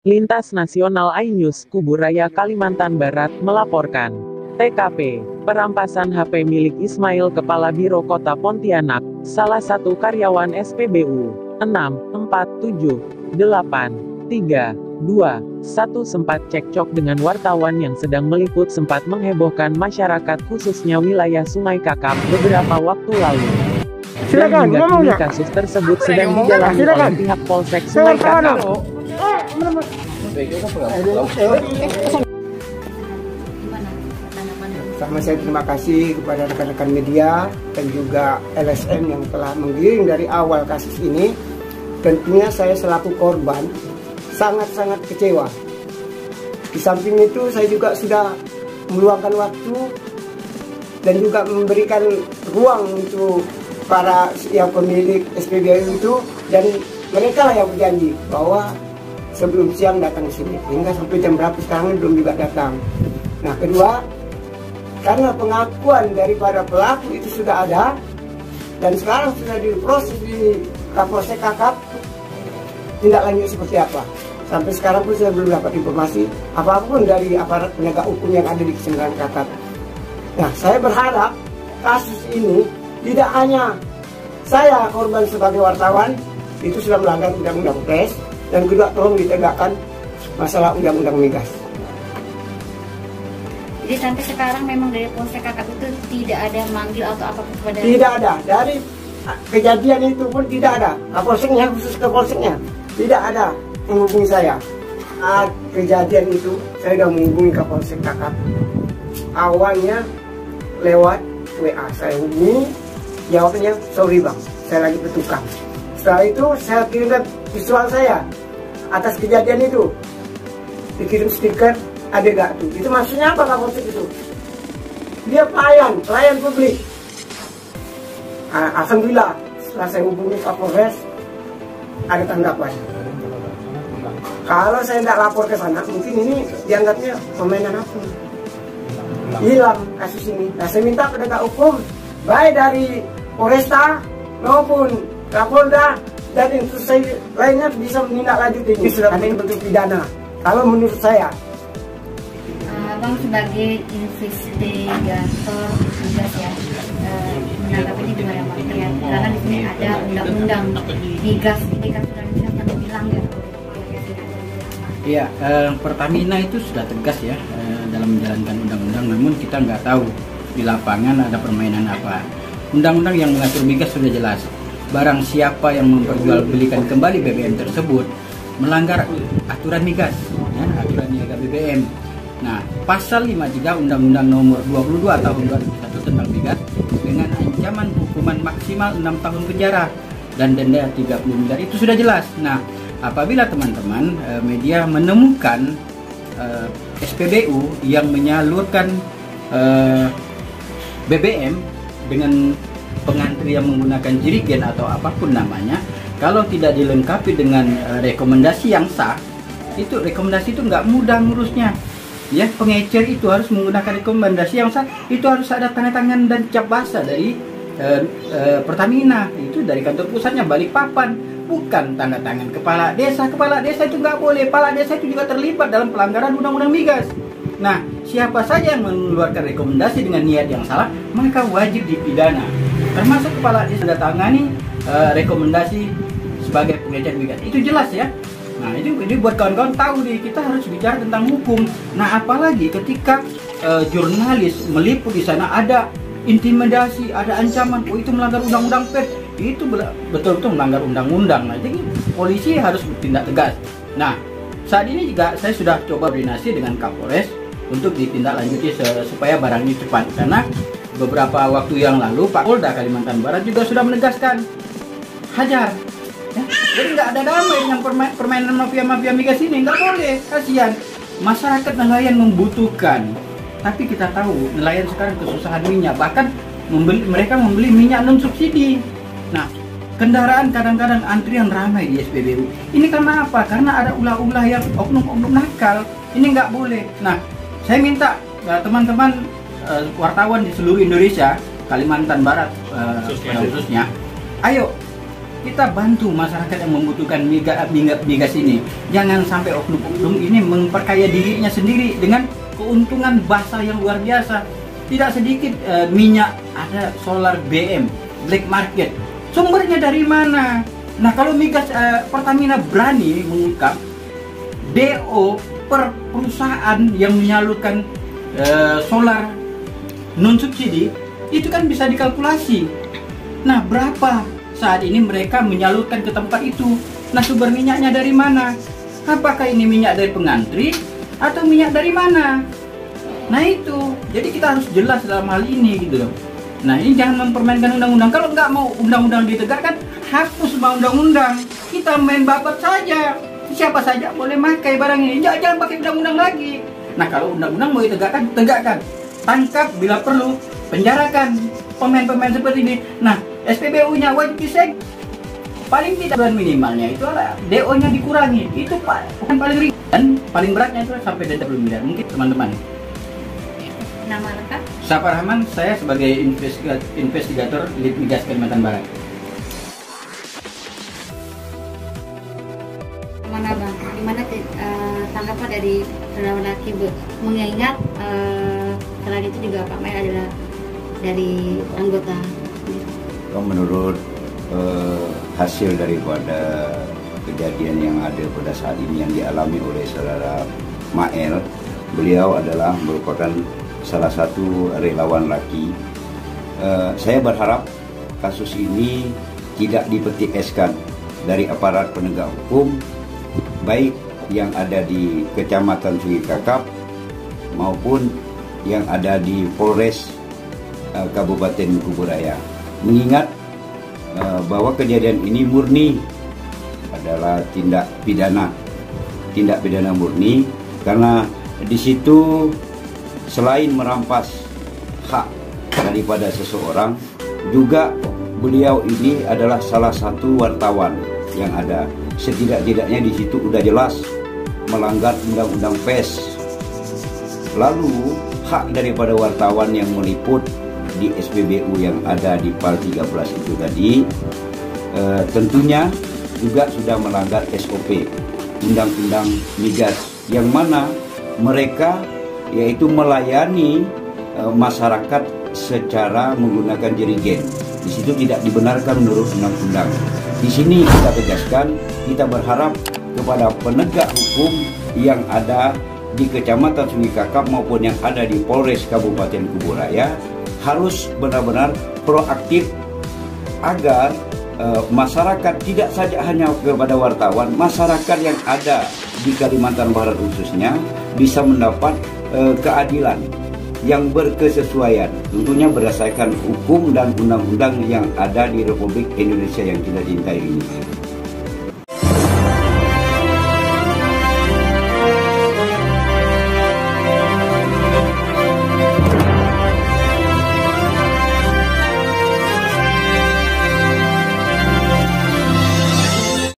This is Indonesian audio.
Lintas Nasional iNews Kuburaya Kalimantan Barat melaporkan. TKP, perampasan HP milik Ismail Kepala Biro Kota Pontianak, salah satu karyawan SPBU. 6, 4, 7, 8, 3, 2, 1 sempat cekcok dengan wartawan yang sedang meliput sempat menghebohkan masyarakat khususnya wilayah Sungai Kakap beberapa waktu lalu. Silakan, hingga kini kasus tersebut sedang didalami oleh pihak Polsek Sungai Kakap. Sama saya terima kasih kepada rekan-rekan media dan juga LSM yang telah menggiring dari awal kasus ini. Tentunya saya selaku korban sangat-sangat kecewa. Di samping itu saya juga sudah meluangkan waktu dan juga memberikan ruang untuk para yang pemilik SPBU itu, dan mereka lah yang berjanji bahwa sebelum siang datang ke sini. Hingga sampai jam berapa sekarang belum juga datang. Nah, kedua, karena pengakuan daripada pelaku itu sudah ada dan sekarang sudah diproses di Kapolsek Kakap, tindak lanjut seperti apa. Sampai sekarang pun saya belum dapat informasi apapun dari aparat penegak hukum yang ada di Kesenggaran Kakap. Nah, saya berharap kasus ini tidak hanya saya korban sebagai wartawan, itu sudah melanggar undang-undang pers, dan kedua tolong ditegakkan masalah undang-undang migas. Jadi sampai sekarang memang dari Polsek Kakap itu tidak ada manggil atau apapun kepada... Tidak ada, dari kejadian itu pun tidak ada. Kapolseknya, khusus Kapolseknya, tidak ada menghubungi saya. Kejadian itu saya sudah menghubungi Kapolsek Kakap. Awalnya lewat WA, saya hubungi, jawabnya sorry bang, saya lagi bertukang. Setelah itu saya kirimkan visual saya atas kejadian itu, dikirim stiker. Ada gak tuh? Itu maksudnya apa Kapolsek itu? Dia pelayan publik. Alhamdulillah setelah saya hubungi Kapolres ada tanggapan. Kalau saya tidak lapor ke sana, mungkin ini dianggapnya permainan aku. Hilang kasus ini. Nah, saya minta penegak hukum baik dari Polresta maupun Kapolda dan institusi lainnya bisa menindaklanjuti ini sudah bentuk pidana. Kalau menurut saya. Abang sebagai investigator tugas ya, menanggapi ini gimana Bang? Ya, karena di sini ada undang-undang migas, ini kan sudah dilanggar. Iya, Pertamina itu sudah tegas ya dalam menjalankan undang-undang, namun kita nggak tahu di lapangan ada permainan apa. Undang-undang yang mengatur migas sudah jelas. Barang siapa yang memperjualbelikan kembali BBM tersebut melanggar aturan migas, ya, aturan niaga BBM. Nah, pasal 53 Undang-Undang Nomor 22 Tahun 2001 tentang migas dengan ancaman hukuman maksimal 6 tahun penjara dan denda 30 miliar itu sudah jelas. Nah, apabila teman-teman media menemukan SPBU yang menyalurkan BBM dengan pengantri yang menggunakan jerigen atau apapun namanya, kalau tidak dilengkapi dengan rekomendasi yang sah, itu rekomendasi itu nggak mudah ngurusnya. Ya, pengecer itu harus menggunakan rekomendasi yang sah, itu harus ada tanda tangan dan cap basah dari Pertamina, itu dari kantor pusatnya Balikpapan, bukan tanda tangan kepala desa. Kepala desa itu nggak boleh, kepala desa itu juga terlibat dalam pelanggaran undang-undang migas. Nah, siapa saja yang mengeluarkan rekomendasi dengan niat yang salah, mereka wajib dipidana, termasuk kepala desa tanda tangani rekomendasi sebagai pengecer migas. Itu jelas ya. Nah, ini buat kawan-kawan tahu nih, kita harus bicara tentang hukum. Nah, apalagi ketika jurnalis meliput di sana ada intimidasi, ada ancaman, oh itu melanggar undang-undang pers, itu betul-betul melanggar undang-undang. Nah, jadi polisi harus bertindak tegas. Nah, saat ini juga saya sudah coba koordinasi dengan Kapolres untuk ditindaklanjuti supaya barang ini cepat. Karena beberapa waktu yang lalu Pak Polda Kalimantan Barat juga sudah menegaskan, hajar. Ya, jadi nggak ada damai dengan permainan mafia-mafia migas ini, nggak boleh, kasihan. Masyarakat nelayan membutuhkan, tapi kita tahu nelayan sekarang kesusahan minyak, bahkan mereka membeli minyak non subsidi. Nah, kendaraan kadang-kadang antrian ramai di SPBU. Ini karena apa? Karena ada ulah-ulah yang oknum-oknum nakal. Ini nggak boleh. Nah, saya minta teman-teman wartawan di seluruh Indonesia, Kalimantan Barat khususnya, ayo kita bantu masyarakat yang membutuhkan migas ini. Jangan sampai oknum-oknum ini memperkaya dirinya sendiri dengan keuntungan basah yang luar biasa. Tidak sedikit minyak, ada solar BM, black market. Sumbernya dari mana? Nah, kalau migas Pertamina berani mengungkap DO per perusahaan yang menyalurkan solar non subsidi, itu kan bisa dikalkulasi. Nah, berapa saat ini mereka menyalurkan ke tempat itu? Nah, sumber minyaknya dari mana? Apakah ini minyak dari pengantri atau minyak dari mana? Nah itu, jadi kita harus jelas dalam hal ini gitu loh. Nah ini jangan mempermainkan undang-undang. Kalau nggak mau undang-undang ditegakkan, hapus undang-undang. Kita main babat saja. Siapa saja boleh pakai barang ini. Jangan pakai undang-undang lagi. Nah kalau undang-undang mau ditegakkan, tegakkan. Tangkap bila perlu, penjarakan pemain-pemain seperti ini. Nah SPBU-nya wajib disegel. Paling tidak bulan minimalnya itu adalah DO-nya dikurangi. Itu bukan paling ringan. Dan paling beratnya itu sampai 20 miliar. Mungkin teman-teman. Nama lengkap? Safar Rahman, saya sebagai investigator Lead Migas Kalimantan Barat. Gimana Bang? Gimana tanggapan dari saudara laki mengingat selain itu juga Pak Mai adalah dari anggota. Menurut hasil daripada kejadian yang ada pada saat ini yang dialami oleh saudara Mael, beliau adalah merupakan salah satu relawan laki. Saya berharap kasus ini tidak dipetik eskan dari aparat penegak hukum, baik yang ada di Kecamatan Sungai Kakap maupun yang ada di Polres Kabupaten Kuburaya. Mengingat bahwa kejadian ini murni adalah tindak pidana murni, karena di situ selain merampas hak daripada seseorang, juga beliau ini adalah salah satu wartawan yang ada. Setidak-tidaknya di situ udah jelas melanggar undang-undang pers. Lalu hak daripada wartawan yang meliput di SPBU yang ada di PAL 13 itu tadi tentunya juga sudah melanggar SOP Undang-Undang Migas, yang mana mereka yaitu melayani masyarakat secara menggunakan jerigen. Di situ tidak dibenarkan menurut undang-undang. Di sini kita tegaskan, kita berharap kepada penegak hukum yang ada di Kecamatan Sungai Kakap maupun yang ada di Polres Kabupaten Kuburaya harus benar-benar proaktif agar masyarakat, tidak saja hanya kepada wartawan, masyarakat yang ada di Kalimantan Barat khususnya bisa mendapat keadilan yang berkesesuaian, tentunya berdasarkan hukum dan undang-undang yang ada di Republik Indonesia yang kita cintai ini.